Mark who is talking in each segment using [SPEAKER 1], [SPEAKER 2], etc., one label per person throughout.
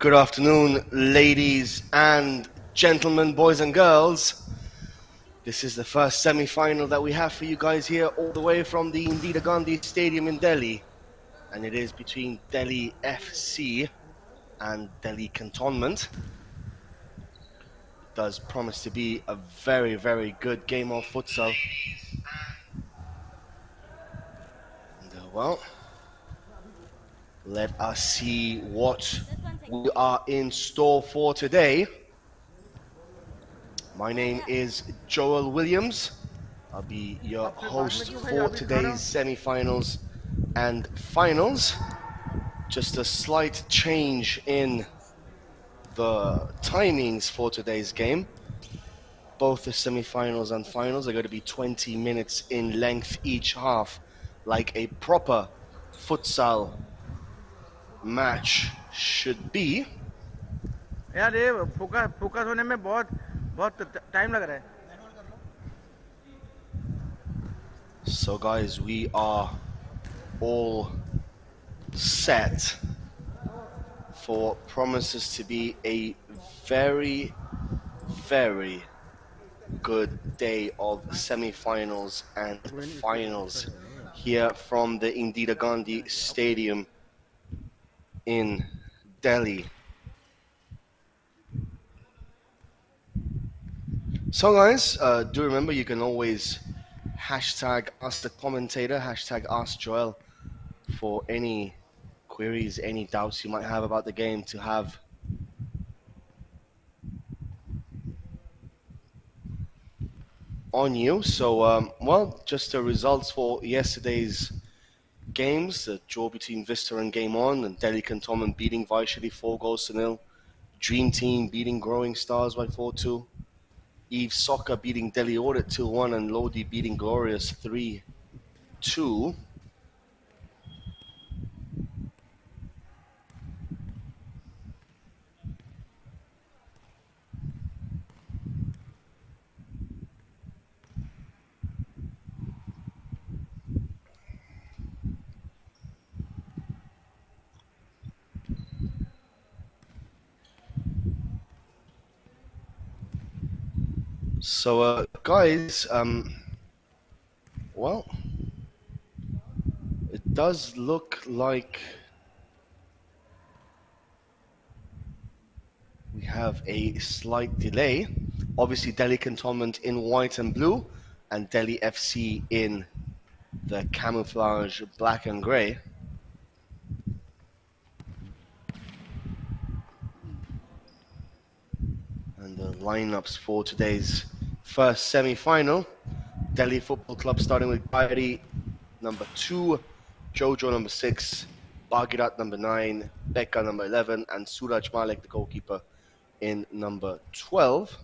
[SPEAKER 1] Good afternoon, ladies and gentlemen, boys and girls. This is the first semi-final that we have for you guys here, all the way from the Indira Gandhi Stadium in Delhi. And it is between Delhi FC and Delhi Cantonment. It does promise to be a very, very good game of futsal. And, let us see what we are in store for today. My name is Joel Williams. I'll be your host for today's semi-finals and finals. Just a slight change in the timings for today's game. Both the semi-finals and finals are going to be 20 minutes in length each half, like a proper futsal match should be.
[SPEAKER 2] यार ये focus होने में बहुत time लग रहा है.
[SPEAKER 1] So guys, we are all set for promises to be a very, very good day of semi-finals and finals here from the Indira Gandhi Stadium in Delhi. So guys, do remember you can always hashtag Ask the Commentator, hashtag Ask Joel for any queries, any doubts you might have about the game to have. On you. So, just the results for yesterday's games, the draw between Vista and Game On, and Delhi Cantonment beating Vaishali 4-0. Dream Team beating Growing Stars by 4-2. Eve Soccer beating Delhi Audit 2-1, and Lodi beating Glorious 3-2. So, guys, it does look like we have a slight delay. Obviously, Delhi Cantonment in white and blue, and Delhi FC in the camouflage black and grey. And the lineups for today's first semi-final. Delhi Football Club starting with Gayari, number 2, Jojo, number 6, Bhagirat, number 9, Becca, number 11, and Suraj Malik, the goalkeeper, in number 12.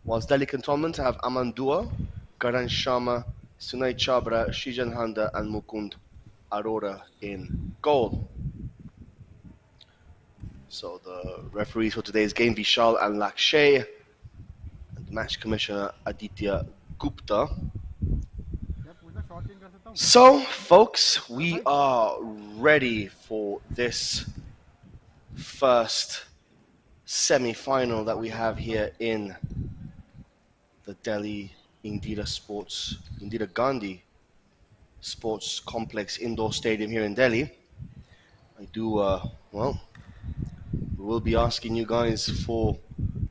[SPEAKER 1] Whilst Delhi Cantonment have Amandua, Karan Sharma, Sunay Chabra, Shijan Handa, and Mukund Arora in goal. So the referees for today's game, Vishal and Lakshay, and the match commissioner, Aditya Gupta. So, folks, we are ready for this first semi-final that we have here in the Delhi Indira Gandhi Sports Complex Indoor Stadium here in Delhi. We will be asking you guys for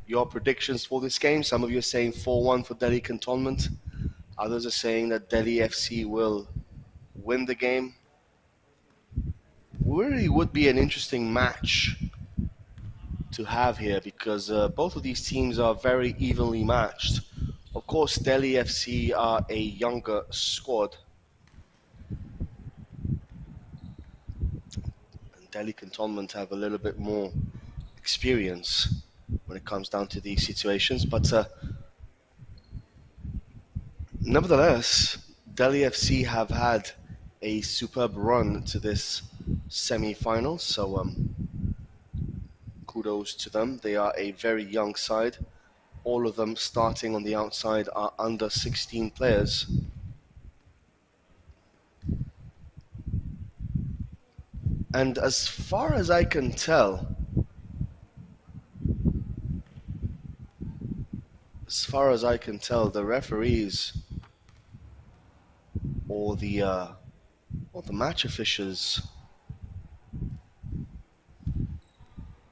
[SPEAKER 1] your predictions for this game. Some of you are saying 4-1 for Delhi Cantonment. Others are saying that Delhi FC will win the game. Really would be an interesting match to have here because both of these teams are very evenly matched. Of course, Delhi FC are a younger squad. And Delhi Cantonment have a little bit more experience when it comes down to these situations. But nevertheless, Delhi FC have had a superb run to this semi-final. So kudos to them. They are a very young side. All of them starting on the outside are under 16 players. And as far as I can tell, far as I can tell, the referees or the match officials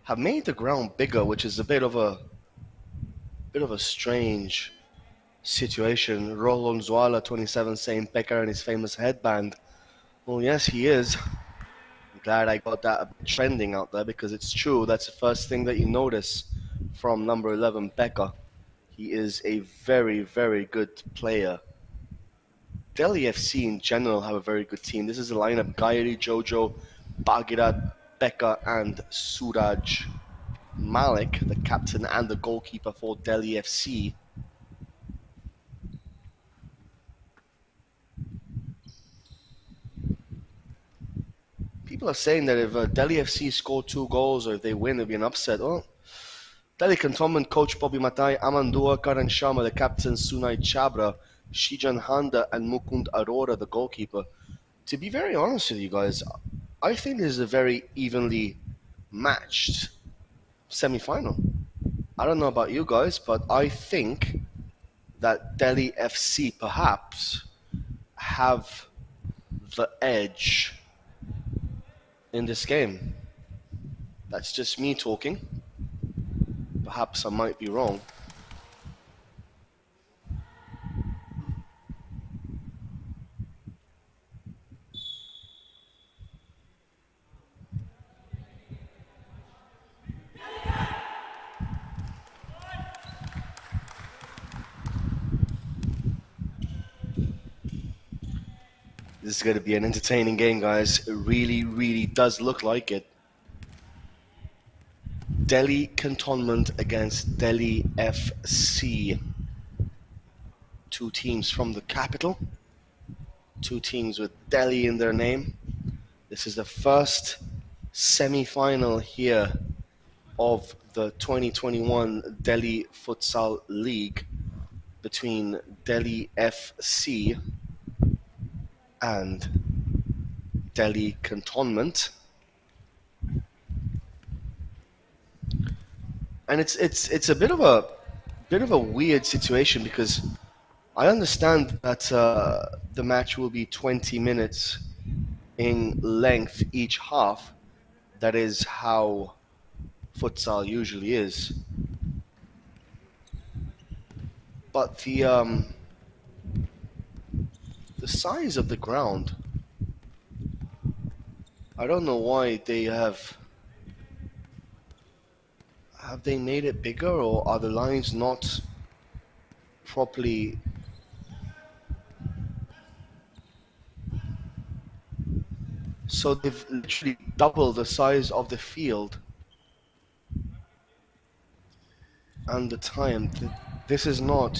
[SPEAKER 1] have made the ground bigger, which is a bit of a strange situation. Roland Zuala, 27, saying Becker and his famous headband. Well, yes, he is. I'm glad I got that a bit trending out there because it's true. That's the first thing that you notice from number 11, Becker. He is a very, very good player. Delhi FC in general have a very good team. This is a lineup: Gairi, Jojo, Bhagirat, Becker, and Suraj Malik, the captain and the goalkeeper for Delhi FC. People are saying that if Delhi FC score 2 goals or if they win, it'll be an upset. Well, Delhi Cantonment coach Bobby Matai, Amandua, Karan Sharma, the captain, Sunai Chabra, Shijan Handa, and Mukund Arora, the goalkeeper. To be very honest with you guys, I think this is a very evenly matched semi-final. I don't know about you guys, but I think that Delhi FC perhaps have the edge in this game. That's just me talking. Perhaps I might be wrong. This is going to be an entertaining game, guys. It really, really does look like it. Delhi Cantonment against Delhi FC. 2 teams from the capital. 2 teams with Delhi in their name. This is the first semi-final here of the 2021 Delhi Futsal League between Delhi FC and Delhi Cantonment. And it's a bit of a weird situation because I understand that the match will be 20 minutes in length each half. That is how futsal usually is. But the size of the ground, I don't know why they have they made it bigger, or are the lines not properly so they've literally doubled the size of the field and the time. This is not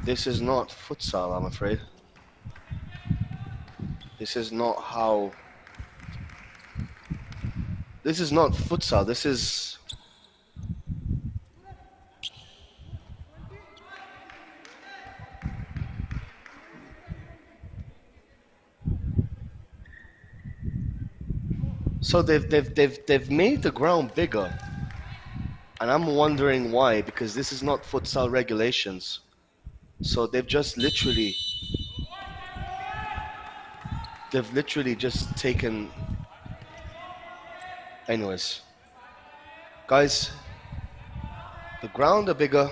[SPEAKER 1] futsal, I'm afraid. This is not futsal. This is so they've made the ground bigger, and I'm wondering why, because this is not futsal regulations. So they've literally just taken. Anyways, guys, the ground are bigger.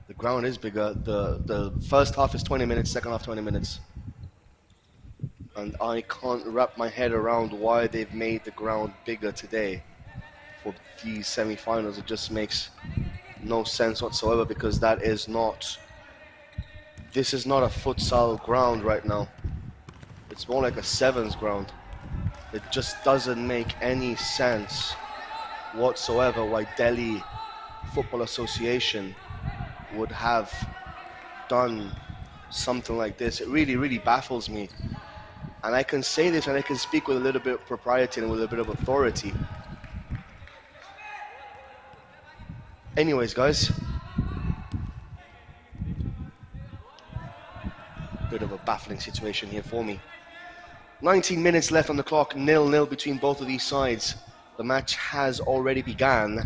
[SPEAKER 1] The ground is bigger. The first half is 20 minutes, second half 20 minutes. And I can't wrap my head around why they've made the ground bigger today for these semi-finals. It just makes no sense whatsoever, because this is not a futsal ground right now. It's more like a sevens ground. It just doesn't make any sense whatsoever why Delhi Football Association would have done something like this. It really, really baffles me. And I can say this and I can speak with a little bit of propriety and with a bit of authority. Anyways, guys, bit of a baffling situation here for me. 19 minutes left on the clock, 0-0 between both of these sides. The match has already begun.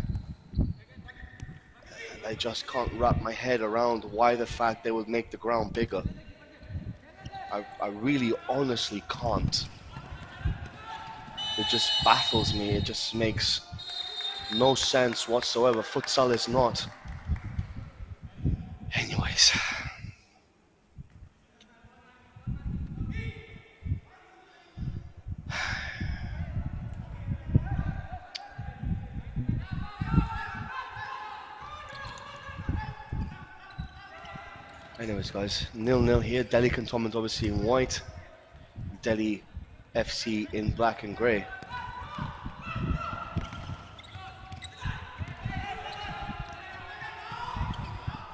[SPEAKER 1] I just can't wrap my head around why the fact they would make the ground bigger. I really honestly can't. It just baffles me. It just makes no sense whatsoever. Futsal is not. Anyways. Anyways, guys, 0-0 here. Delhi Cantonment obviously in white. Delhi FC in black and grey.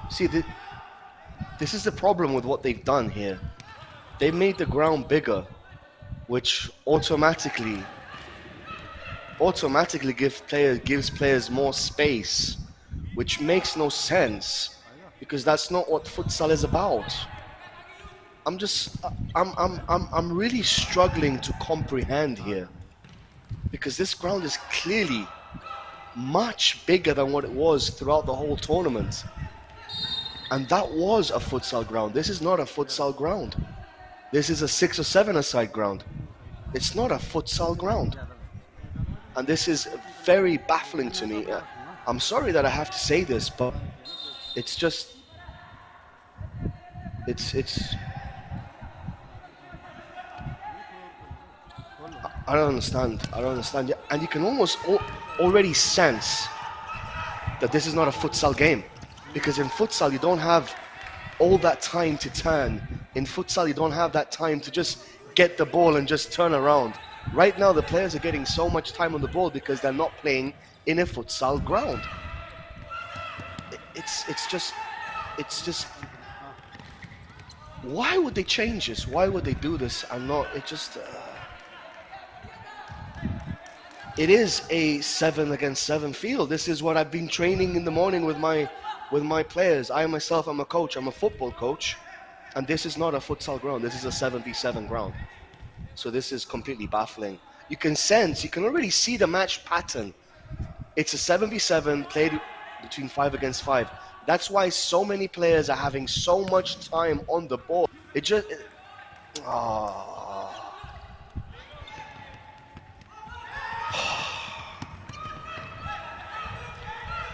[SPEAKER 1] See, this is the problem with what they've done here. They made the ground bigger, which automatically gives players more space, which makes no sense because that's not what futsal is about. I'm really struggling to comprehend here because this ground is clearly much bigger than what it was throughout the whole tournament. And that was a futsal ground. This is not a futsal ground. This is a 6 or 7-a-side ground. It's not a futsal ground. And this is very baffling to me. I'm sorry that I have to say this, but it's just... It's... I don't understand. I don't understand. And you can almost already sense that this is not a futsal game. Because in futsal, you don't have all that time to turn. In futsal, you don't have that time to just get the ball and just turn around. Right now, the players are getting so much time on the ball because they're not playing in a futsal ground. It's just... Why would they change this? Why would they do this? It just... It is a 7-against-7 field. This is what I've been training in the morning with my players. I myself am a coach. I'm a football coach. And this is not a futsal ground. This is a 7v7 ground. So this is completely baffling. You can already see the match pattern. It's a 7v7 played between 5 against 5. That's why so many players are having so much time on the ball.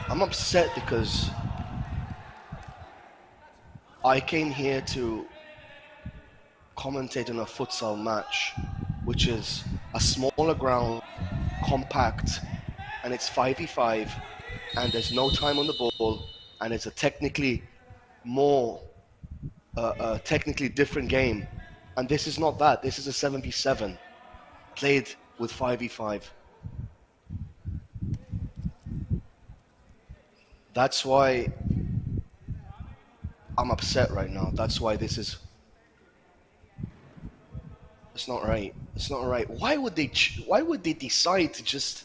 [SPEAKER 1] I'm upset because I came here to commentate on a futsal match, which is a smaller ground, compact, and it's 5v5, and there's no time on the ball, and it's a technically technically different game. And this is not that. This is a 7v7 played with 5v5. That's why I'm upset right now. That's why it's not right. It's not right. Why would they decide to just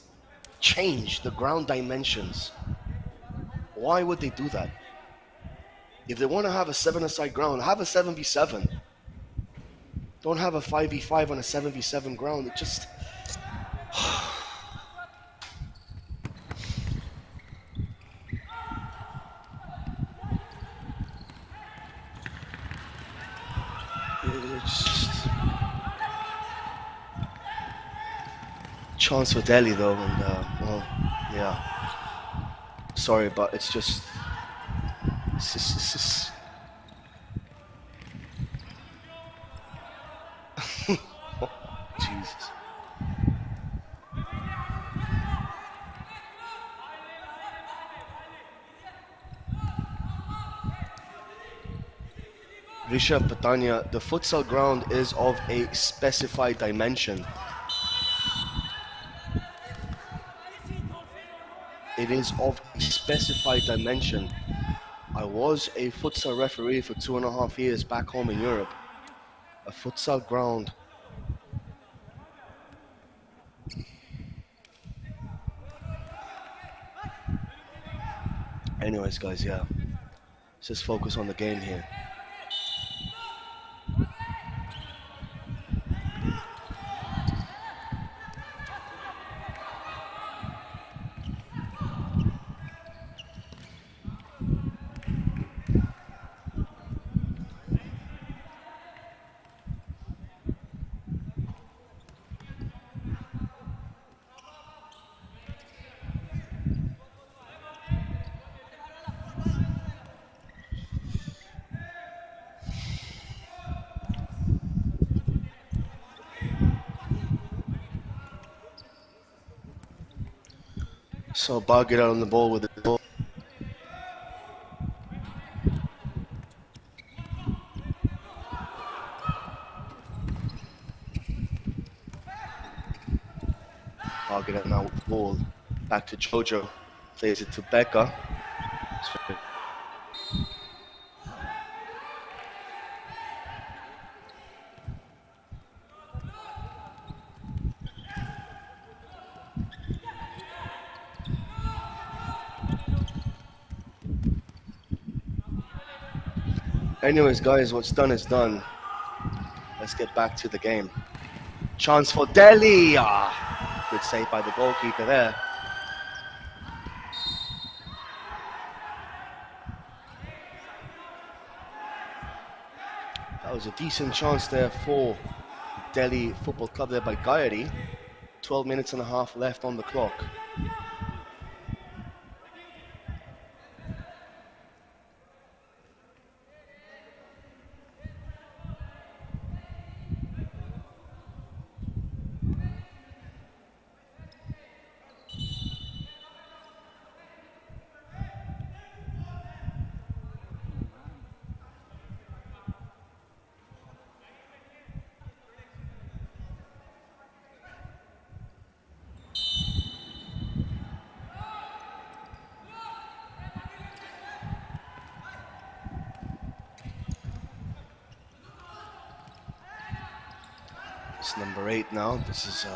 [SPEAKER 1] change the ground dimensions? Why would they do that? If they want to have a 7-a-side ground, have a 7v7. Don't have a 5v5 on a 7v7 ground. It just... Chance for Delhi though, and well, yeah. Sorry, but it's just... Oh, Jesus. Rishabh Patania, the futsal ground is of a specified dimension. It is of a specified dimension. I was a futsal referee for 2.5 years back home in Europe. A futsal ground. Anyways, guys, yeah. Let's just focus on the game here. So Bagheera on the ball with the ball. Bagheera now with the ball. Back to Jojo. Plays it to Becca. Anyways, guys, what's done is done. Let's get back to the game. Chance for Delhi. Ah, good save by the goalkeeper there. That was a decent chance there for Delhi Football Club there by Gayari. 12 minutes and a half left on the clock. It's number 8 now. This is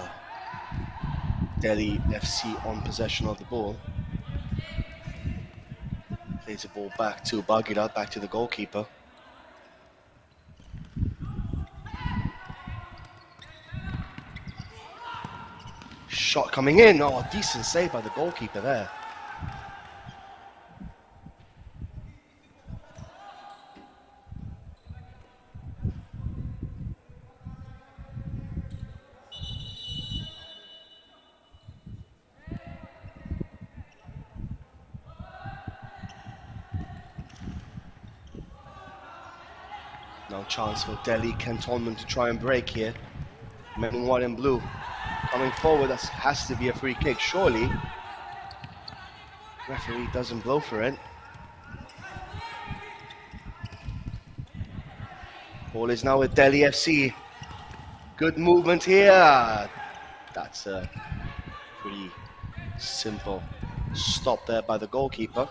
[SPEAKER 1] Delhi FC on possession of the ball. Plays the ball back to Bagheera, back to the goalkeeper. Shot coming in. Oh, decent save by the goalkeeper there. Now chance for Delhi Cantonment to try and break here. Men in white and blue coming forward. That has to be a free kick, surely. Referee doesn't blow for it. Ball is now with Delhi FC. Good movement here. That's a pretty simple stop there by the goalkeeper.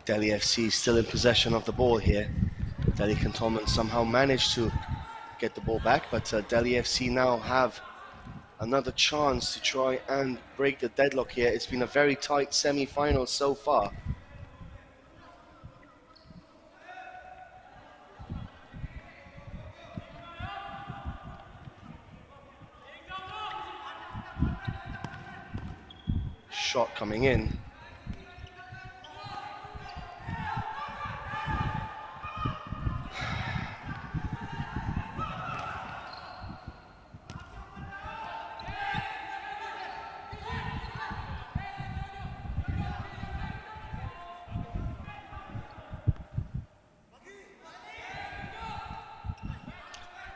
[SPEAKER 1] Delhi FC still in possession of the ball here. Delhi Cantonment somehow managed to get the ball back, but Delhi FC now have another chance to try and break the deadlock here. It's been a very tight semi-final so far. Shot coming in.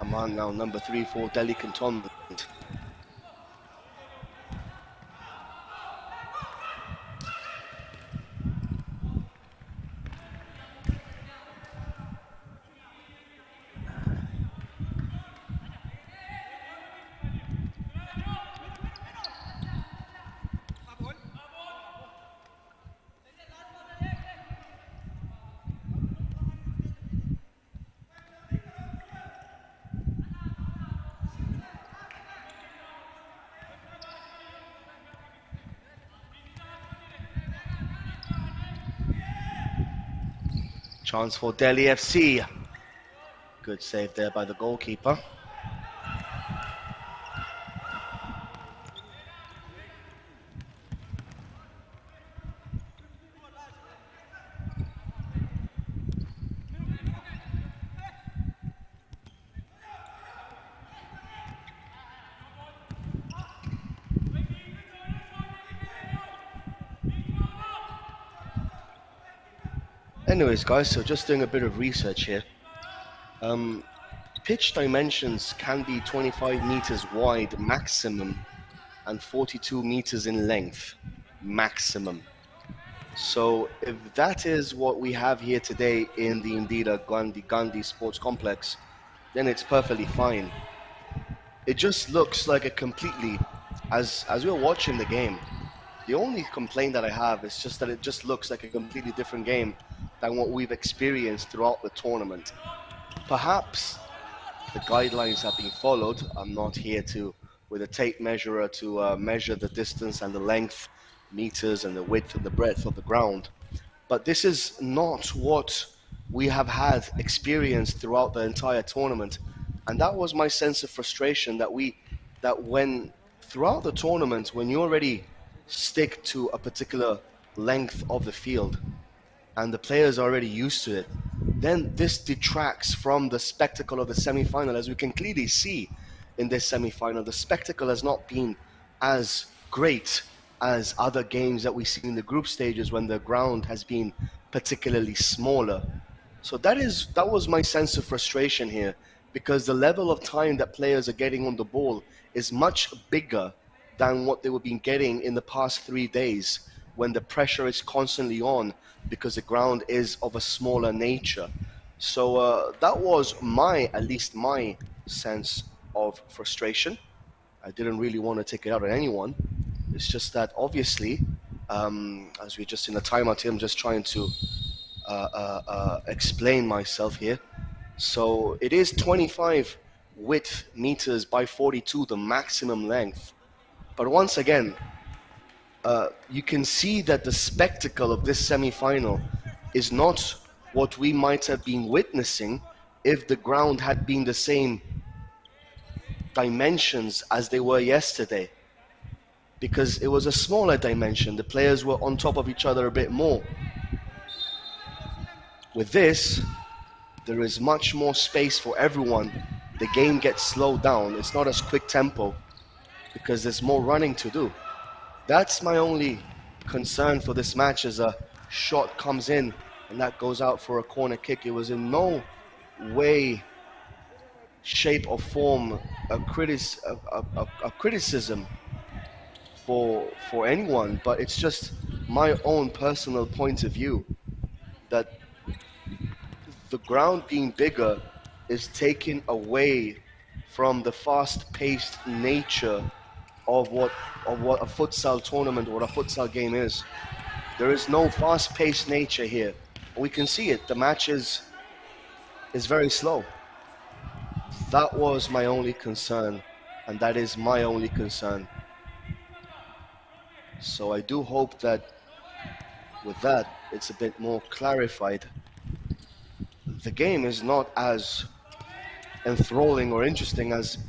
[SPEAKER 1] Aman now number 3 for Delhi Cantonment. Chance for Delhi FC. Good save there by the goalkeeper. Anyways, guys, so just doing a bit of research here. Um, Pitch dimensions can be 25 meters wide maximum and 42 meters in length maximum. So if that is what we have here today in the Indira Gandhi Sports Complex, then it's perfectly fine. It just looks like a completely, as we're watching the game, the only complaint that I have is just that it just looks like a completely different game than what we've experienced throughout the tournament. Perhaps the guidelines have been followed. I'm not here to, with a tape measurer, to measure the distance and the length, meters and the width and the breadth of the ground. But this is not what we have had experienced throughout the entire tournament. And that was my sense of frustration that when throughout the tournament, when you already stick to a particular length of the field and the players are already used to it, then this detracts from the spectacle of the semi-final. As we can clearly see in this semi-final, the spectacle has not been as great as other games that we see in the group stages when the ground has been particularly smaller. So that was my sense of frustration here, because the level of time that players are getting on the ball is much bigger than what they were been getting in the past 3 days, when the pressure is constantly on because the ground is of a smaller nature. So that was at least my sense of frustration. I didn't really want to take it out on anyone. It's just that obviously, as we're just in a timeout here, I'm just trying to explain myself here. So it is 25 width meters by 42, the maximum length. But once again, you can see that the spectacle of this semi-final is not what we might have been witnessing if the ground had been the same dimensions as they were yesterday, because it was a smaller dimension. The players were on top of each other a bit more. With this, there is much more space for everyone. The game gets slowed down. It's not as quick tempo because there's more running to do. That's my only concern for this match. As a shot comes in and that goes out for a corner kick. It was in no way, shape or form a criticism for anyone, but it's just my own personal point of view that the ground being bigger is taken away from the fast-paced nature of what a futsal tournament, what a futsal game is. There is no fast-paced nature here. We can see it. The match is very slow. That was my only concern, and that is my only concern. So I do hope that with that, it's a bit more clarified. The game is not as enthralling or interesting as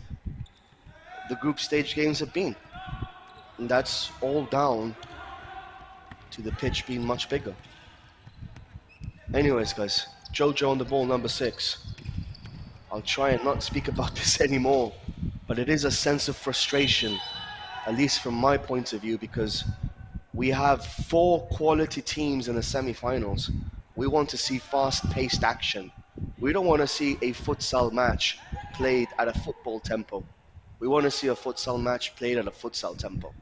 [SPEAKER 1] the group stage games have been. And that's all down to the pitch being much bigger. Anyways, guys, Jojo on the ball, number 6. I'll try and not speak about this anymore, but it is a sense of frustration, at least from my point of view, because we have 4 quality teams in the semi-finals. We want to see fast-paced action. We don't want to see a futsal match played at a football tempo. We want to see a futsal match played at a futsal tempo.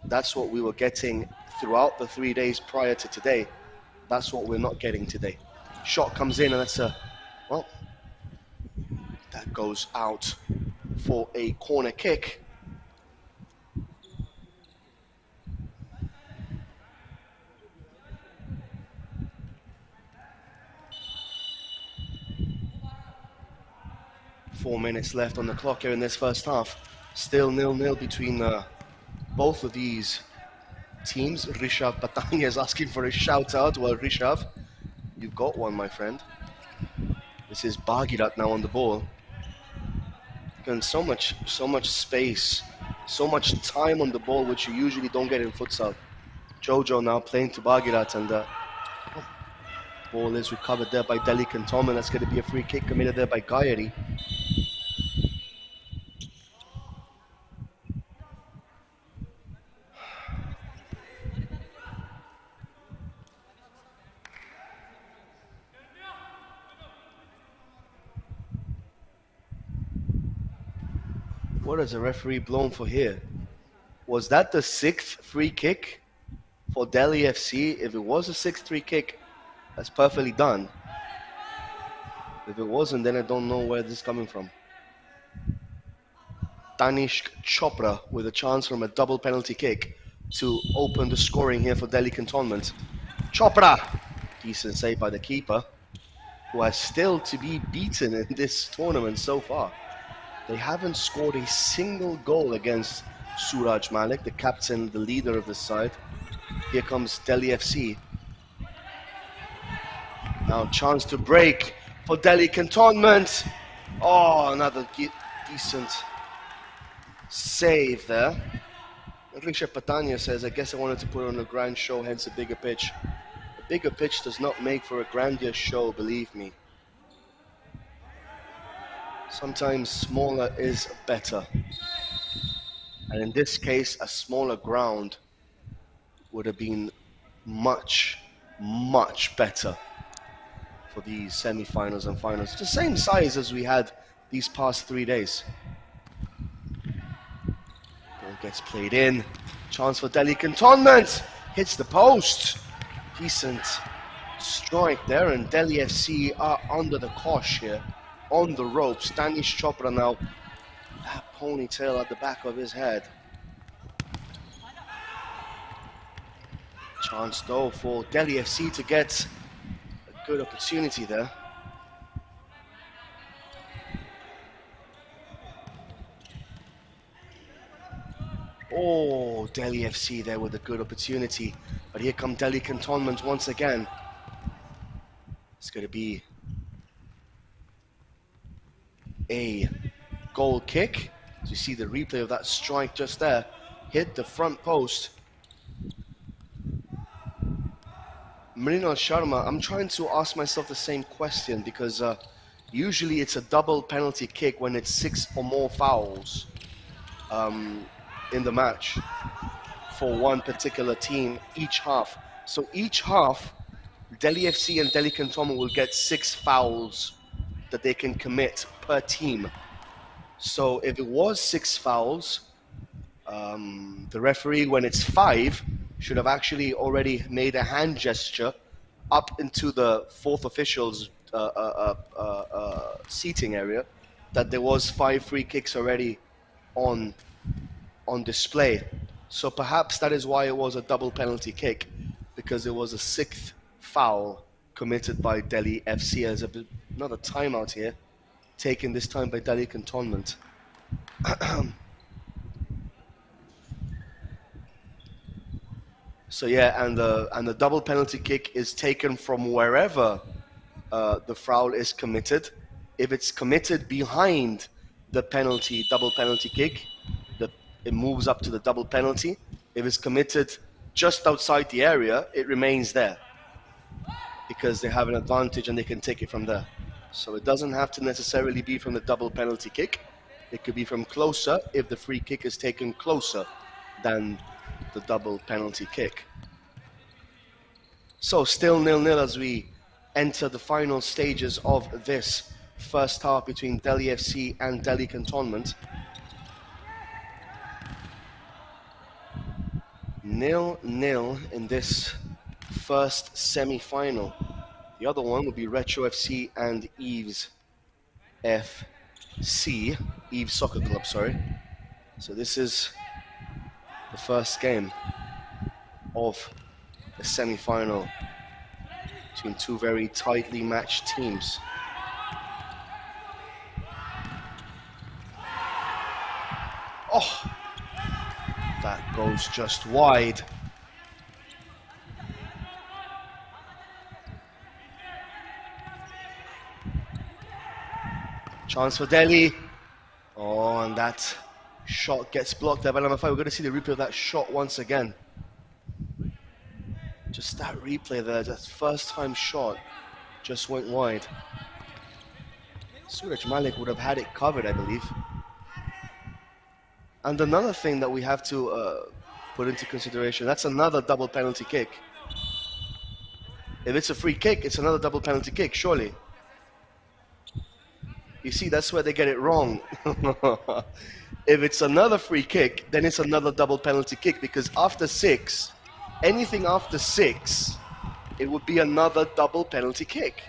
[SPEAKER 1] That's what we were getting throughout the 3 days prior to today. That's what we're not getting today. Shot comes in and that goes out for a corner kick. Four minutes left on the clock here in this first half. Still 0-0 between both of these teams. Rishav Patania is asking for a shout out. Well, Rishav, you've got one, my friend. This is Bagirat now on the ball. And so much space, so much time on the ball, which you usually don't get in futsal. Jojo now playing to Bagirat, and ball is recovered there by Delhi Cantonment. That's going to be a free kick committed there by Gayari. What has the referee blown for here? Was that the 6th free kick for Delhi FC? If it was a 6th free kick, that's perfectly done. If it wasn't, then I don't know where this is coming from. Tanishq Chopra with a chance from a double penalty kick to open the scoring here for Delhi Cantonment. Chopra! Decent save by the keeper, who has still to be beaten in this tournament so far. They haven't scored a single goal against Suraj Malik, the captain, the leader of this side. Here comes Delhi FC. Now chance to break for Delhi Cantonment. Oh, another decent save there. English Patania says, I guess I wanted to put on a grand show, hence a bigger pitch. A bigger pitch does not make for a grandiose show, believe me. Sometimes smaller is better. And in this case, a smaller ground would have been much, much better for these semi-finals and finals. The same size as we had these past 3 days. Ball gets played in. Chance for Delhi Cantonment. Hits the post. Decent strike there, and Delhi FC are under the cosh here. On the ropes. Danish Chopra now. That ponytail at the back of his head. Chance though for Delhi FC to get a good opportunity there. Oh, Delhi FC there with a good opportunity. But here come Delhi Cantonment once again. It's going to be a goal kick. As you see the replay of that strike just there. Hit the front post. Mrinal Sharma, I'm trying to ask myself the same question because usually it's a double penalty kick when it's 6 or more fouls in the match for one particular team each half. So each half, Delhi FC and Delhi Cantonment will get 6 fouls that they can commit per team. So if it was 6 fouls, the referee, when it's 5, should have actually already made a hand gesture up into the 4th official's seating area that there was 5 free kicks already on display. So perhaps that is why it was a double penalty kick, because it was a 6th foul committed by Delhi FC. As another timeout here, taken this time by Delhi Cantonment. So yeah, and the double penalty kick is taken from wherever the foul is committed. If it's committed behind the double penalty kick, it moves up to the double penalty. If it's committed just outside the area, it remains there because they have an advantage and they can take it from there. So it doesn't have to necessarily be from the double penalty kick. It could be from closer if the free kick is taken closer than the double penalty kick. So still 0-0 as we enter the final stages of this first half between Delhi FC and Delhi Cantonment. 0-0 in this first semi-final. The other one will be Retro FC and Eves FC, Eves Soccer Club, sorry. So this is the first game of the semi-final between two very tightly matched teams. Oh, that goes just wide. Chance for Delhi. Oh, and that shot gets blocked there by number 5. We're going to see the replay of that shot once again. Just that replay there, that first time shot just went wide. Suraj Malik would have had it covered, I believe. And another thing that we have to put into consideration, that's another double penalty kick. If it's a free kick, it's another double penalty kick, surely. You see, that's where they get it wrong. If it's another free kick, then it's another double penalty kick because after 6, anything after 6, it would be another double penalty kick.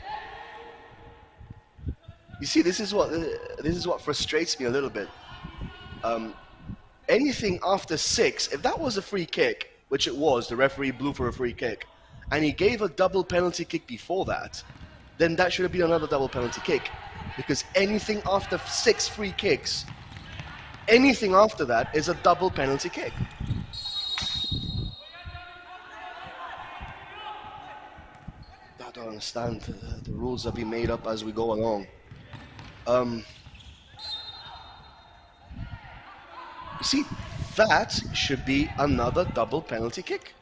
[SPEAKER 1] You see, this is what frustrates me a little bit. Anything after 6, if that was a free kick, which it was, the referee blew for a free kick, and he gave a double penalty kick before that, then that should have been another double penalty kick. Because anything after 6 free kicks, anything after that is a double penalty kick. I don't understand. The rules are being made up as we go along. You see, that should be another double penalty kick.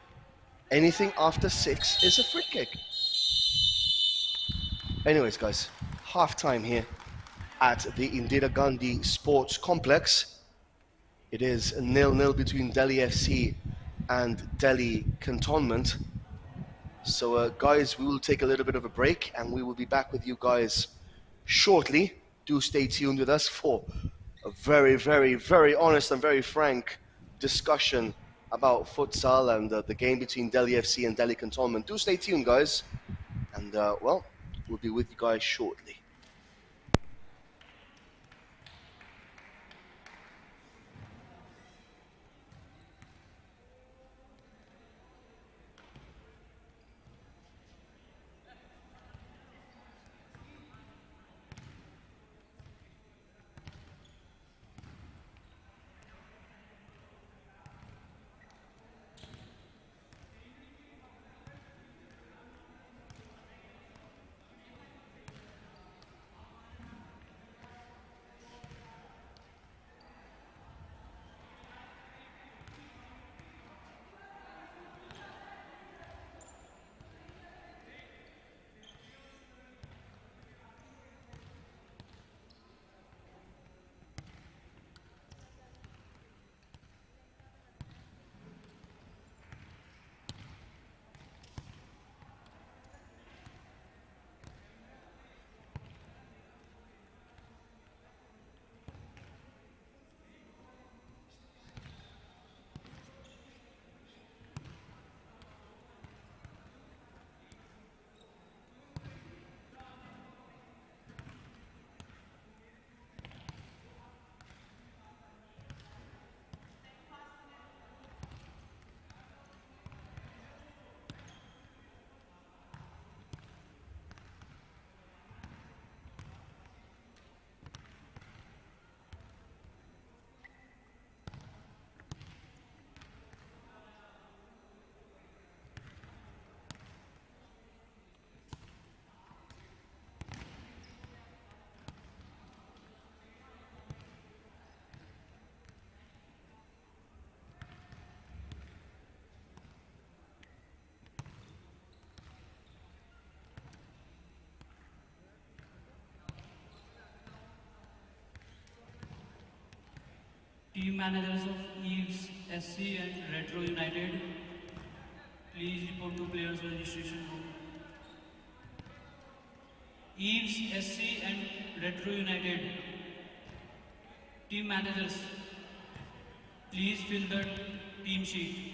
[SPEAKER 1] Anything after 6 is a free kick. Anyways, guys, half time here at the Indira Gandhi Sports Complex. It is 0-0 between Delhi FC and Delhi Cantonment. So, guys, we will take a little bit of a break and we will be back with you guys shortly. Do stay tuned with us for a very, very, very honest and very frank discussion about futsal and the game between Delhi FC and Delhi Cantonment. Do stay tuned, guys. And, well, we'll be with you guys shortly.
[SPEAKER 3] Team managers of Eves SC and Retro United, please report to players registration room. Eves SC and Retro United, team managers, please fill the team sheet.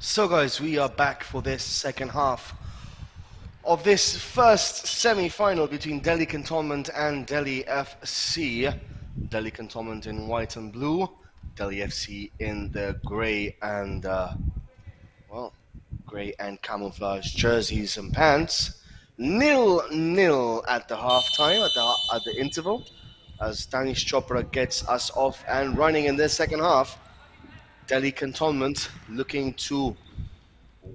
[SPEAKER 1] So guys, we are back for this second half of this first semi-final between Delhi Cantonment and Delhi FC. Delhi Cantonment in white and blue, Delhi FC in the grey and grey and camouflage jerseys and pants. 0-0 at the half-time, at the interval, as Danish Chopra gets us off and running in this second half. Delhi Cantonment looking to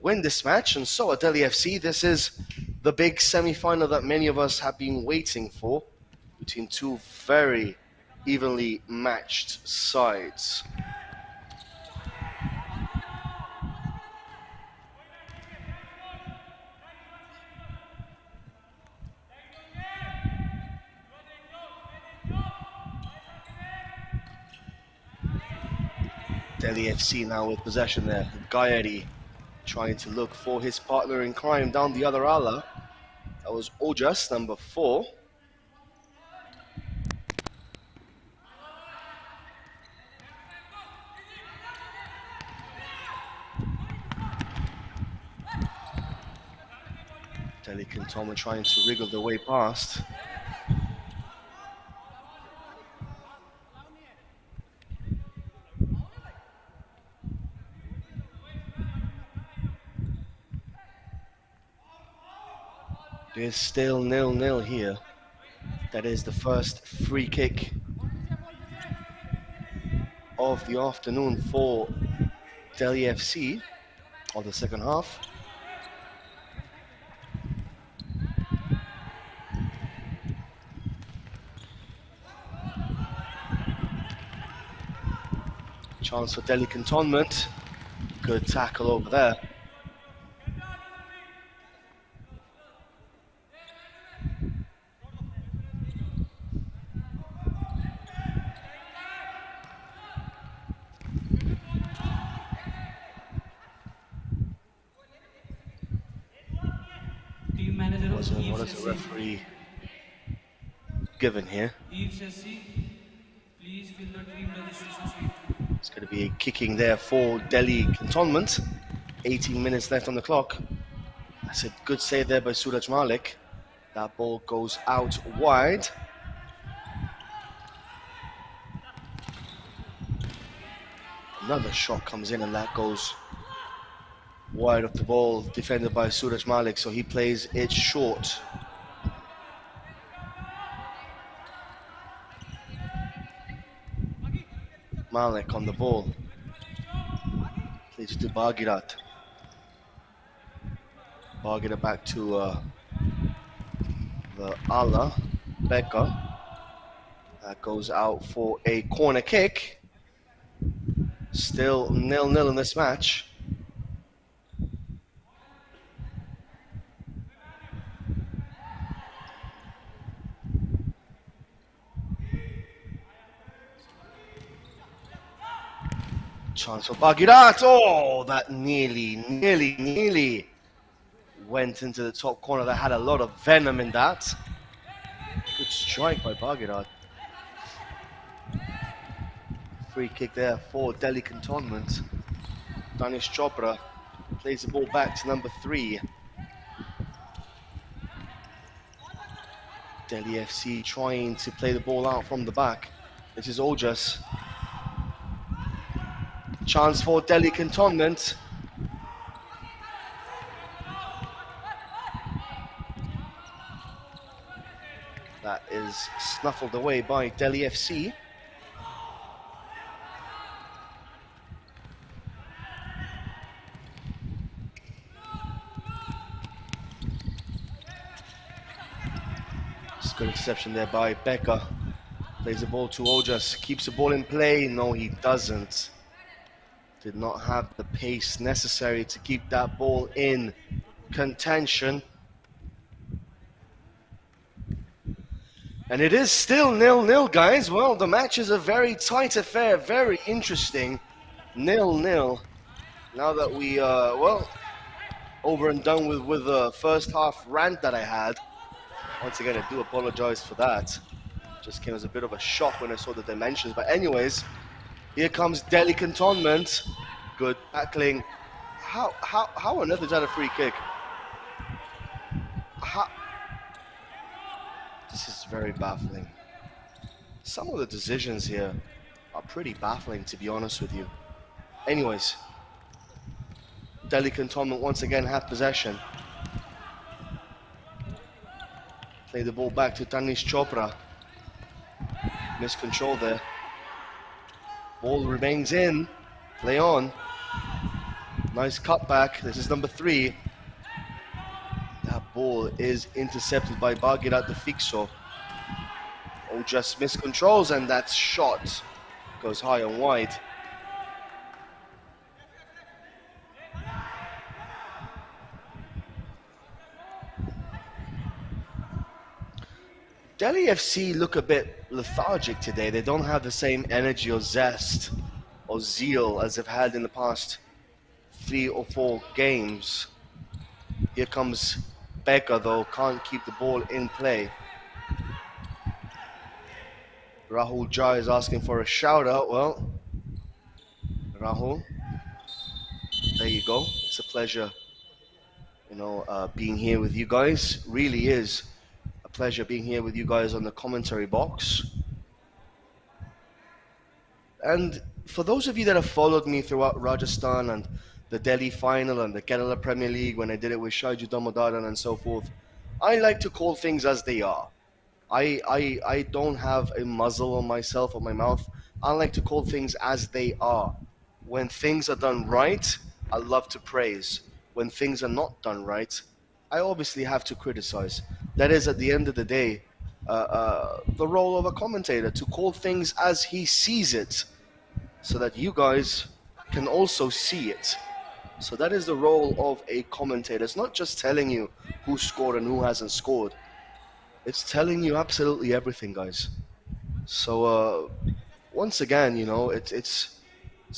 [SPEAKER 1] win this match, and so at Delhi FC. This is the big semi-final that many of us have been waiting for, between two very evenly matched sides. Delhi FC now with possession there. Gayari trying to look for his partner in crime down the other ala. That was Ojas, number 4. Delhi Cantonment trying to wriggle their way past. It is still 0-0 here. That is the first free kick of the afternoon for Delhi FC, of the second half. Chance for Delhi Cantonment. Good tackle over there.
[SPEAKER 3] Team manager of
[SPEAKER 1] What is the referee given here?
[SPEAKER 3] Eves SC, please fill the team registration sheet.
[SPEAKER 1] It's going to be a kicking there for Delhi Cantonment. 18 minutes left on the clock. That's a good save there by Suraj Malik. That ball goes out wide. Another shot comes in and that goes wide of the ball, defended by Suraj Malik, so he plays it short. Malik on the ball. Plays it to Bhagirat. Bhagirat back to the ala, Becca. That goes out for a corner kick. Still 0-0 in this match. Chance for Bhagirat. Oh, that nearly went into the top corner. That had a lot of venom in that. Good strike by Bhagirat. Free kick there for Delhi Cantonment. Danish Chopra plays the ball back to number 3. Delhi FC trying to play the ball out from the back. This is Ojas. Chance for Delhi Cantonment. That is snuffled away by Delhi FC. Good interception there by Becca. Plays the ball to Ojas. Keeps the ball in play. No, he doesn't. Did not have the pace necessary to keep that ball in contention. And it is still 0-0, guys. Well, the match is a very tight affair. Very interesting. 0-0. Now that we, over and done with the first half rant that I had. Once again, I do apologize for that. Just came as a bit of a shock when I saw the dimensions. But anyways, here comes Delhi Cantonment. Good tackling How on earth is that a free kick? How? This is very baffling. Some of the decisions here are pretty baffling, to be honest with you. Anyways, Delhi Cantonment once again have possession. Play the ball back to Tanish Chopra. Miscontrol there. Ball remains in. Play on. Nice cutback. This is number 3. That ball is intercepted by Bagirat the Fixo. Oh, just miscontrols, and that shot goes high and wide. Delhi FC look a bit lethargic today. They don't have the same energy or zest or zeal as they've had in the past 3 or 4 games. Here comes Becca, though, can't keep the ball in play. Rahul Jha is asking for a shout out. Well, Rahul, there you go. It's a pleasure, being here with you guys. Really is a pleasure being here with you guys on the commentary box. And for those of you that have followed me throughout Rajasthan and the Delhi final and the Kerala Premier League, when I did it with Shaiju Damodaran and so forth, I like to call things as they are. I don't have a muzzle on myself or my mouth. I like to call things as they are. When things are done right, I love to praise. When things are not done right, I obviously have to criticize. That is, at the end of the day, the role of a commentator, to call things as he sees it, so that you guys can also see it. So that is the role of a commentator. It's not just telling you who scored and who hasn't scored. It's telling you absolutely everything, guys. So once again, it's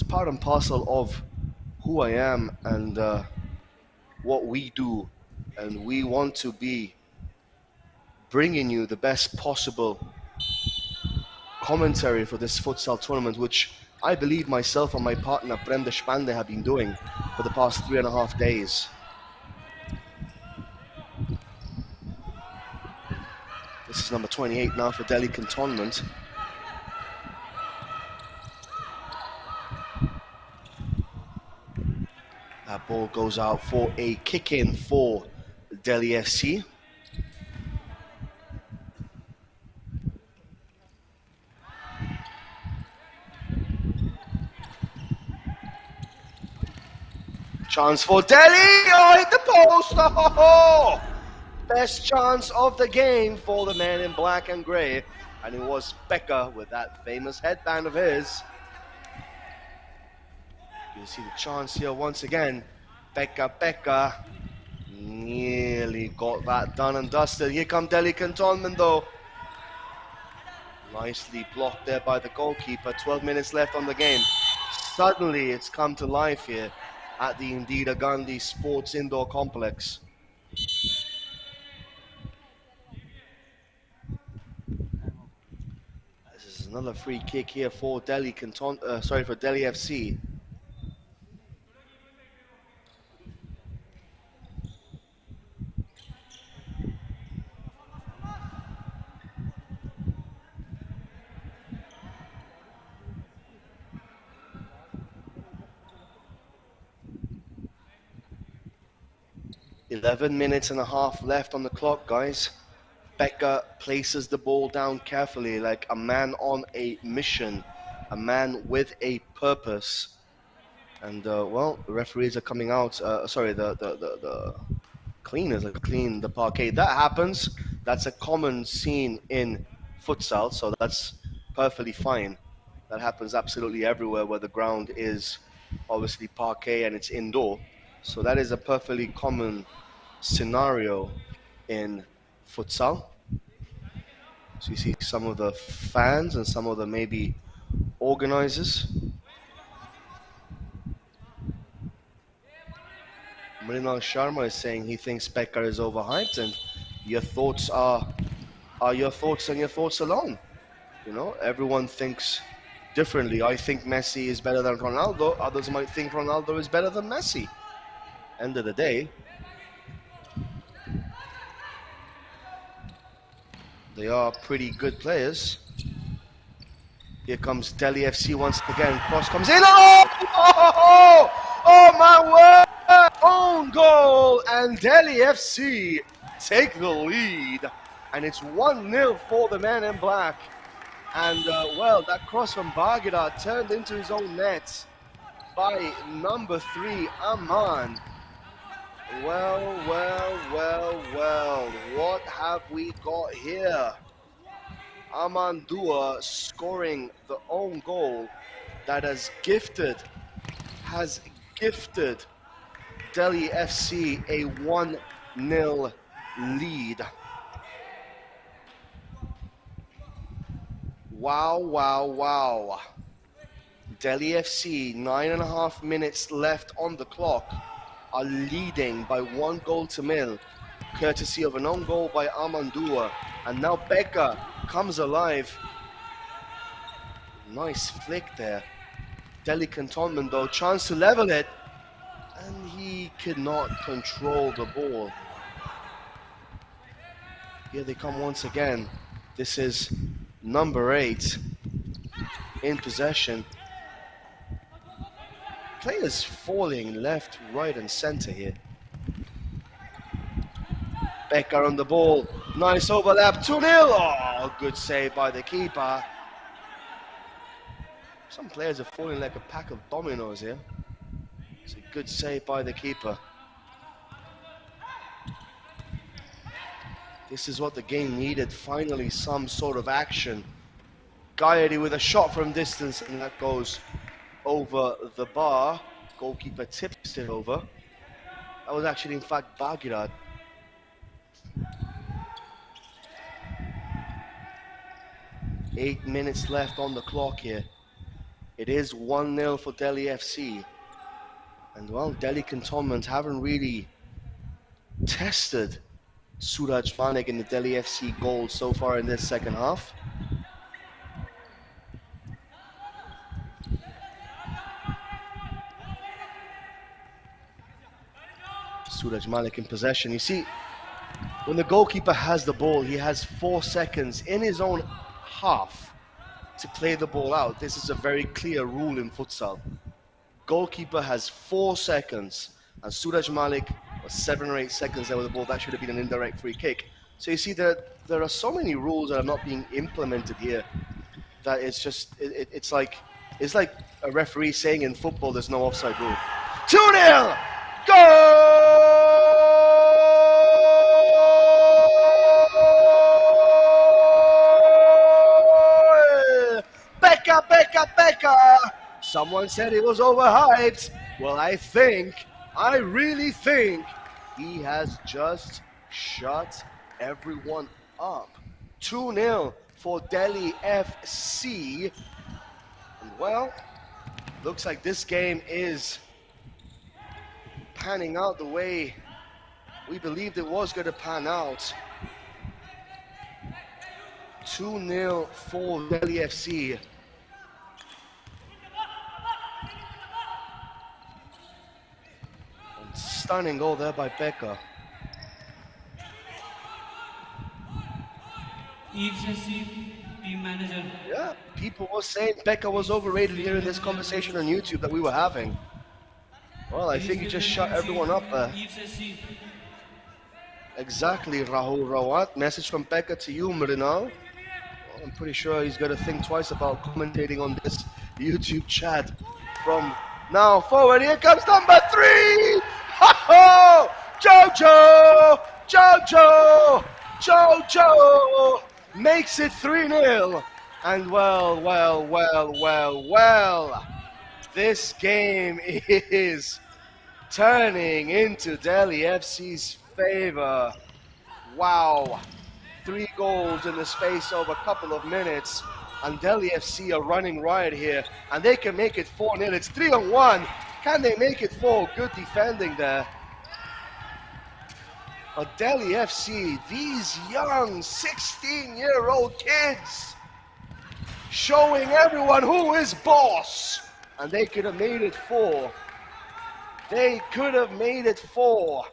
[SPEAKER 1] part and parcel of who I am and what we do, and we want to be bringing you the best possible commentary for this futsal tournament, which I believe myself and my partner Prem Deshpande have been doing for the past 3.5 days. This is number 28 now for Delhi Cantonment. That ball goes out for a kick-in for Delhi FC. Chance for Delhi! Oh, hit the post! Oh! Best chance of the game for the man in black and grey. And it was Becca with that famous headband of his. You see the chance here once again. Becca nearly got that done and dusted. Here come Delhi Cantonment though. Nicely blocked there by the goalkeeper. 12 minutes left on the game. Suddenly it's come to life here at the Indira Gandhi Sports Indoor Complex. This is another free kick here for Delhi for Delhi FC. .11 minutes and a half left on the clock, guys. Becca places the ball down carefully, like a man on a mission, a man with a purpose. And well, the referees are coming out. The cleaners are cleaning the parquet. That happens. That's a common scene in futsal, so that's perfectly fine. That happens absolutely everywhere where the ground is obviously parquet and it's indoor. So that is a perfectly common scenario in futsal. So you see some of the fans and some of the maybe organizers. Mrinal Sharma is saying he thinks Becca is overhyped, and your thoughts are your thoughts and your thoughts alone. Everyone thinks differently. I think Messi is better than Ronaldo. Others might think Ronaldo is better than Messi. End of the day, they are pretty good players. Here comes Delhi FC once again. Cross comes in. Oh my word! Own goal, and Delhi FC take the lead. And it's 1-0 for the man in black. And well, that cross from Baghdad turned into his own net by number 3, Aman. Well, what have we got here? Aman Dua scoring the own goal that has gifted Delhi FC a 1-0 lead. Wow. Delhi FC, 9.5 minutes left on the clock, are leading by 1-0, courtesy of an own goal by Amandua. And now Becca comes alive. Nice flick there. Delhi Cantonment though, chance to level it, and he could not control the ball. Here they come once again. This is number 8 in possession. Players falling left, right and center here. Becker on the ball. Nice overlap. 2-0. Oh, good save by the keeper. Some players are falling like a pack of dominoes here. It's a good save by the keeper. This is what the game needed. Finally, some sort of action. Gaidi with a shot from distance, and that goes over the bar. Goalkeeper tips it over. That was actually, in fact, Baghdad. Eight minutes left on the clock here. It is 1-0 for Delhi FC. And well, Delhi Cantonment haven't really tested Suraj Manik in the Delhi FC goal so far in this second half. Suraj Malik in possession. You see, when the goalkeeper has the ball, he has 4 seconds in his own half to play the ball out. This is a very clear rule in futsal. Goalkeeper has 4 seconds, and Suraj Malik was 7 or 8 seconds there with the ball. That should have been an indirect free kick. So you see, there are so many rules that are not being implemented here that it's just it's like a referee saying in football there's no offside rule. 2-0. Goal! Becca! Someone said it was overhyped. Well, I really think he has just shut everyone up. 2-0 for Delhi FC. And well, looks like this game is panning out the way we believed it was going to pan out. 2-0 for Delhi FC. And stunning goal there by Becca.
[SPEAKER 3] Team manager.
[SPEAKER 1] Yeah, people were saying Becca was overrated here in this conversation on YouTube that we were having. Well, I think he just shut everyone up there. Exactly, Rahul Rawat. Message from Becca to you, Mrinal. Well, I'm pretty sure he's going to think twice about commentating on this YouTube chat from now forward. Here comes number 3! Ho-ho! Jojo makes it 3-0. And well, this game is turning into Delhi FC's favor. Wow. 3 goals in the space of a couple of minutes. And Delhi FC are running riot here. And they can make it 4-0. It's 3-1. Can they make it 4? Good defending there. But Delhi FC, these young 16-year-old kids, showing everyone who is boss. And they could have made it 4. They could have made it 4.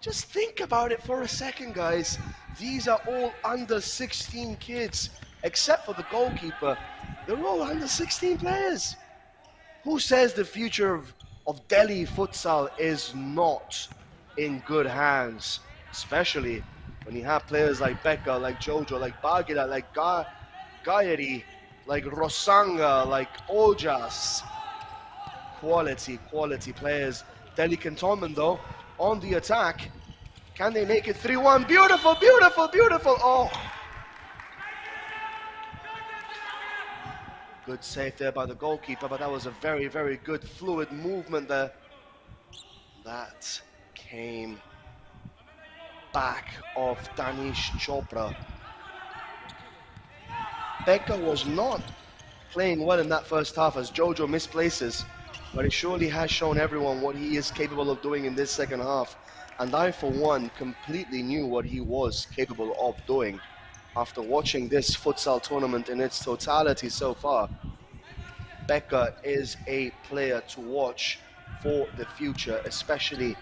[SPEAKER 1] Just think about it for a second, guys. These are all under 16 kids, except for the goalkeeper. They're all under 16 players. Who says the future of Delhi futsal is not in good hands? Especially when you have players like Becca, like Jojo, like Bagida, like Gayari, like Rosanga, like Ojas. Quality players. Delhi Cantonment, though, on the attack. Can they make it 3-1? Beautiful, beautiful, beautiful. Oh. Good save there by the goalkeeper, but that was a very, very good fluid movement there. That came back of Danish Chopra. Becca was not playing well in that first half as Jojo misplaces, but he surely has shown everyone what he is capable of doing in this second half. And I, for one, completely knew what he was capable of doing after watching this futsal tournament in its totality so far. Becca is a player to watch for the future, especially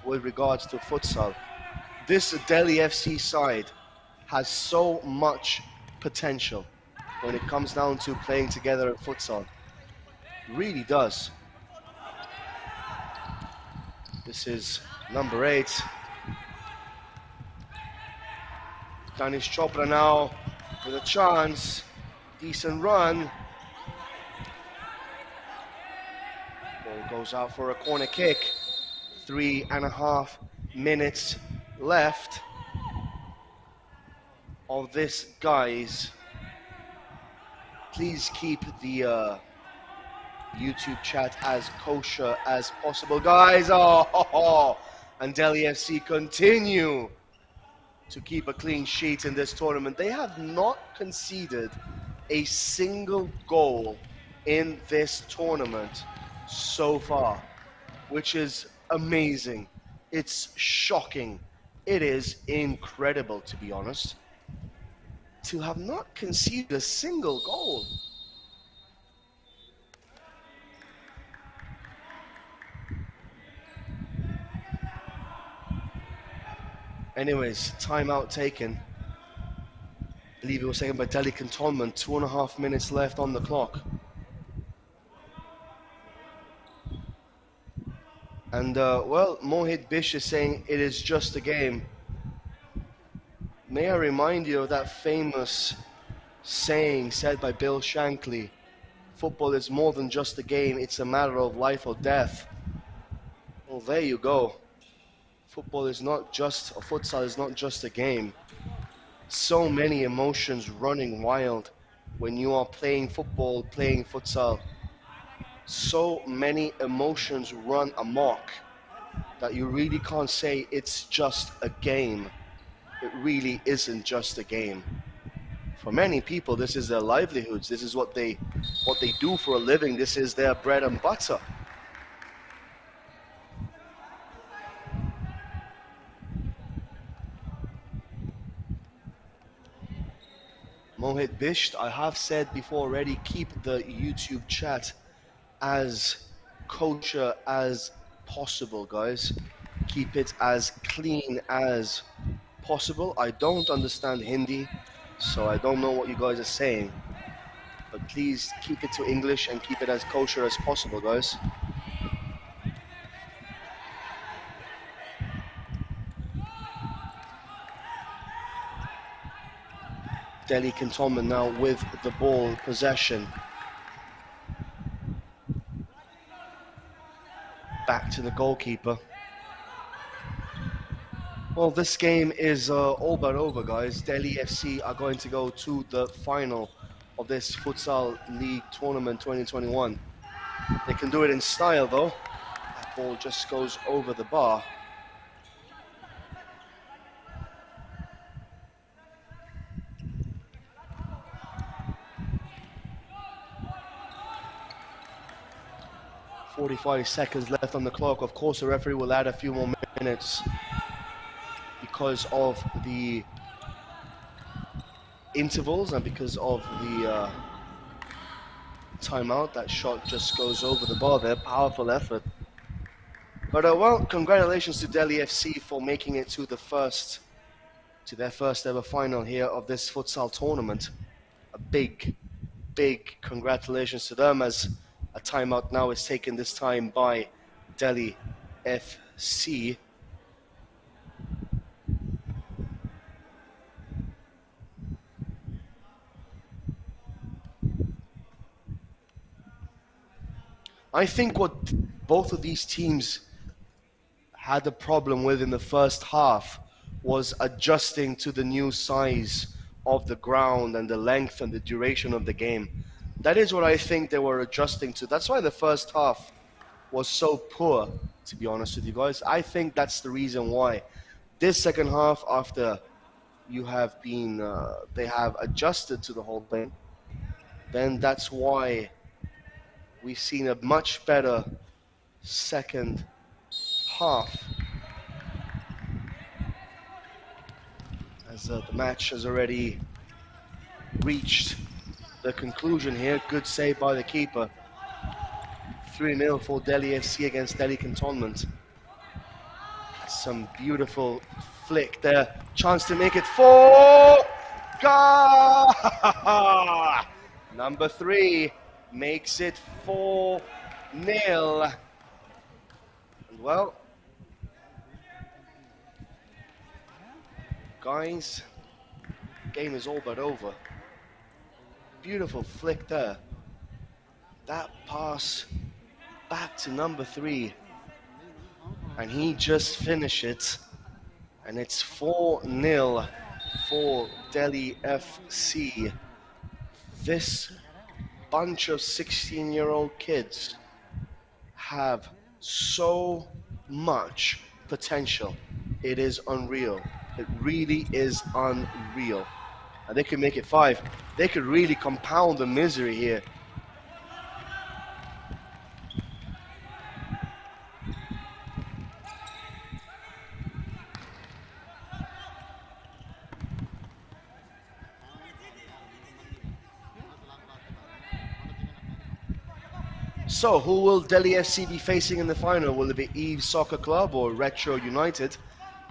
[SPEAKER 1] with regards to futsal. This Delhi FC side has so much potential when it comes down to playing together in futsal. Really does. This is number 8. Danish Chopra now with a chance. Decent run. Ball goes out for a corner kick. 3.5 minutes left of this, guys. Please keep the YouTube chat as kosher as possible, guys. And Delhi FC continue to keep a clean sheet in this tournament. They have not conceded a single goal in this tournament so far, which is amazing. It's shocking. It is incredible, to be honest, to have not conceded a single goal. Anyways, timeout taken. I believe it was taken by Delhi Cantonment. 2.5 minutes left on the clock. And, well, Mohit Bish is saying it is just a game. May I remind you of that famous saying said by Bill Shankly, football is more than just a game, it's a matter of life or death. Well, there you go. Football is not just, or futsal is not just a game. So many emotions running wild when you are playing football, playing futsal. So many emotions run amok that you really can't say it's just a game. It really isn't just a game. For many people, this is their livelihoods. This is what they do for a living. This is their bread and butter. Mohit Bisht, I have said before already, keep the YouTube chat as kosher as possible, guys. Keep it as clean as possible. I don't understand Hindi, so I don't know what you guys are saying. But please keep it to English and keep it as kosher as possible, guys. Delhi Cantonment now with the ball possession. Back to the goalkeeper. Well, this game is all but over, guys. Delhi FC are going to go to the final of this Futsal League Tournament 2021. They can do it in style, though. That ball just goes over the bar. "45 seconds left on the clock." Of course, the referee will add a few more minutes because of the intervals and because of the timeout. That shot just goes over the bar there. Powerful effort But well, congratulations to Delhi FC for making it to their first ever final here of this futsal tournament. A big congratulations to them, as a timeout now is taken, this time by Delhi FC. I think what both of these teams had a problem with in the first half was adjusting to the new size of the ground and the length and the duration of the game. That is what I think they were adjusting to. That's why the first half was so poor, to be honest with you guys. I think that's the reason why. This second half, after they have adjusted to the whole thing, then that's why we've seen a much better second half, as the match has already reached the conclusion here. Good save by the keeper. 3-0 for Delhi FC against Delhi Cantonment. Some beautiful flick there. Chance to make it 4. Number 3 makes it 4-0. And well, guys, game is all but over. Beautiful flick there. That pass back to number 3. And he just finished it. And it's 4-0 for Delhi FC. This bunch of 16-year-old kids have so much potential. It is unreal. It really is unreal. And they could make it 5. They could really compound the misery here. So, who will Delhi FC be facing in the final? Will it be Eve Soccer Club or Retro United?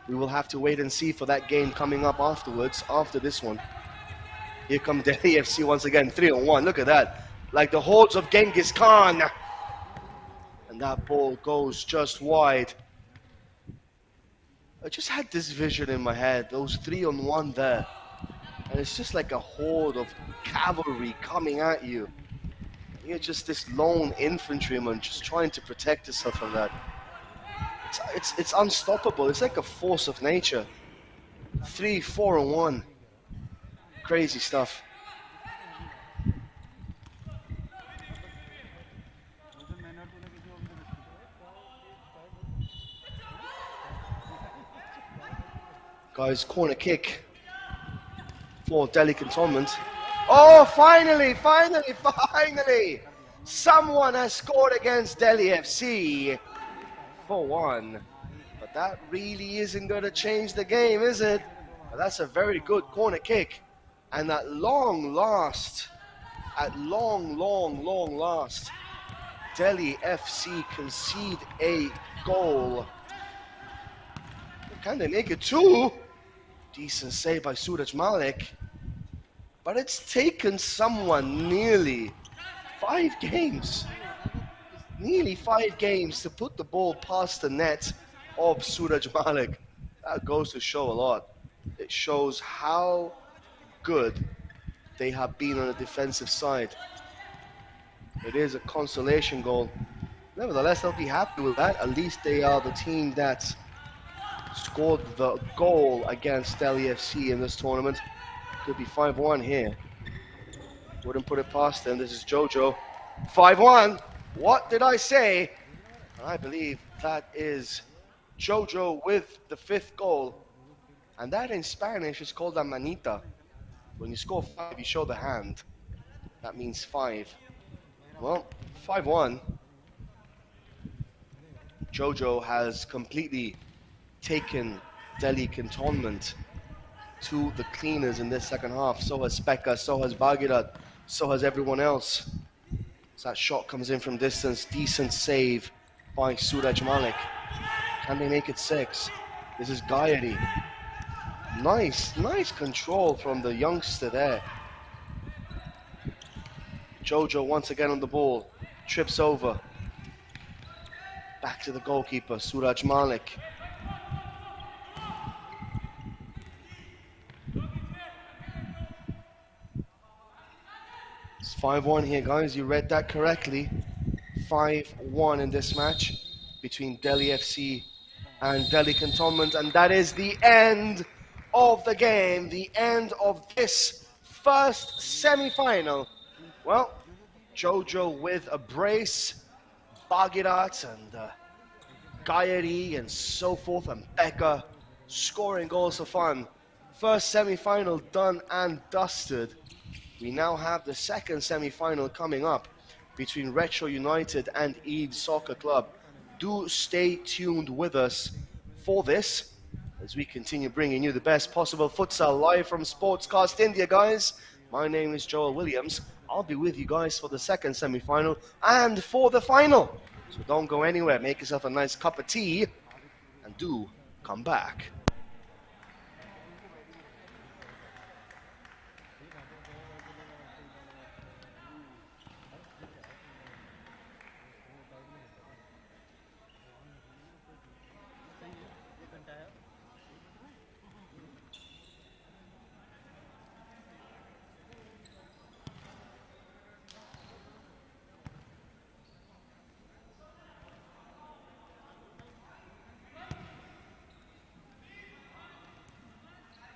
[SPEAKER 1] We will have to wait and see for that game coming up afterwards, after this one. Here come Delhi FC once again, 3-1. Look at that. Like the hordes of Genghis Khan. And that ball goes just wide. I just had this vision in my head, those 3-on-1 there. And it's just like a horde of cavalry coming at you. You're just this lone infantryman just trying to protect yourself from that. It's unstoppable. It's like a force of nature. 3, 4-on-1. Crazy stuff. Guys, corner kick for Delhi Cantonment. Oh, finally! Someone has scored against Delhi FC. 4-1. But that really isn't going to change the game, is it? But that's a very good corner kick. And at long last, Delhi FC concede a goal. Can they make it 2? Decent save by Suraj Malik. But it's taken someone nearly 5 games. Nearly 5 games to put the ball past the net of Suraj Malik. That goes to show a lot. It shows how good they have been on the defensive side. It is a consolation goal. Nevertheless, they'll be happy with that. At least they are the team that scored the goal against Delhi FC in this tournament. Could be 5-1 here. Wouldn't put it past them. This is Jojo. 5-1. What did I say? I believe that is Jojo with the 5th goal. And that in Spanish is called a manita. When you score 5, you show the hand. That means 5. Well, 5-1. Jojo has completely taken Delhi Cantonment to the cleaners in this second half. So has Pekka, so has Bhagirat, so has everyone else. So that shot comes in from distance. Decent save by Suraj Malik. Can they make it 6? This is Gairi. Nice control from the youngster there. Jojo once again on the ball. Trips over. Back to the goalkeeper, Suraj Malik. It's 5-1 here, guys. You read that correctly. 5-1 in this match between Delhi FC and Delhi Cantonment. And that is the end of the game, the end of this first semi-final. Well, Jojo with a brace, Bagirat and Gayeri and so forth, and Becca scoring goals for fun. First semi-final done and dusted. We now have the second semi-final coming up between Retro United and Eid Soccer Club. Do stay tuned with us for this as we continue bringing you the best possible futsal live from Sportscast India, guys. My name is Joel Williams. I'll be with you guys for the second semi-final and for the final. So don't go anywhere. Make yourself a nice cup of tea and do come back.